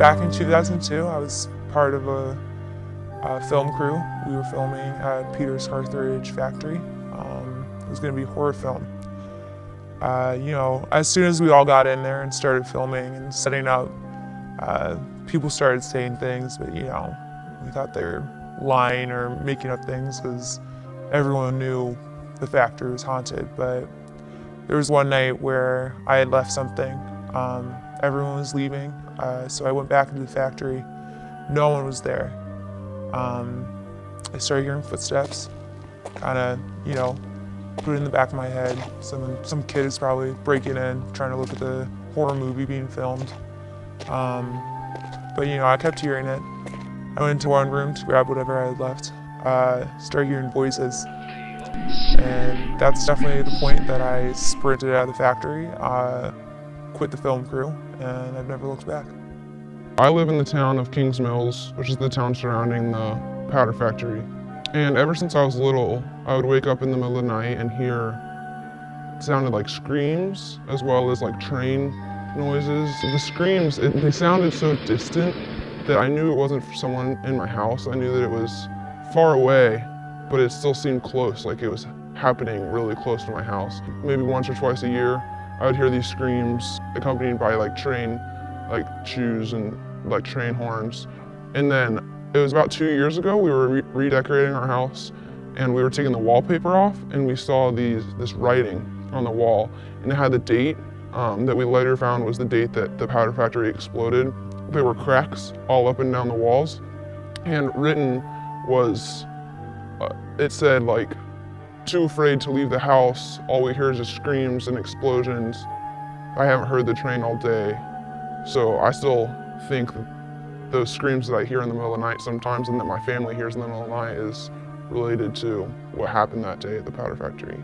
Back in 2002, I was part of a film crew. We were filming at Peter's Cartridge factory. It was going to be a horror film. You know, as soon as we all got in there and started filming and setting up, people started saying things, but you know, we thought they were lying or making up things because everyone knew the factory was haunted. But there was one night where I had left something. Everyone was leaving, so I went back into the factory. No one was there. I started hearing footsteps, kind of, you know, put it in the back of my head. Some kid is probably breaking in, trying to look at the horror movie being filmed. But you know, I kept hearing it. I went into one room to grab whatever I had left. Started hearing voices. And that's definitely the point that I sprinted out of the factory, quit the film crew, and I've never looked back. I live in the town of Kings Mills, which is the town surrounding the powder factory. And ever since I was little, I would wake up in the middle of the night and hear, it sounded like screams, as well as like train noises. The screams, they sounded so distant that I knew it wasn't for someone in my house. I knew that it was far away, but it still seemed close, like it was happening really close to my house. Maybe once or twice a year, I would hear these screams accompanied by like train, like shoes and like train horns. And then it was about 2 years ago, we were redecorating our house and we were taking the wallpaper off and we saw this writing on the wall, and it had the date that we later found was the date that the powder factory exploded. There were cracks all up and down the walls, and written was, it said like, "Too afraid to leave the house, all we hear is just screams and explosions. I haven't heard the train all day." So I still think that those screams that I hear in the middle of the night sometimes and that my family hears in the middle of the night is related to what happened that day at the powder factory.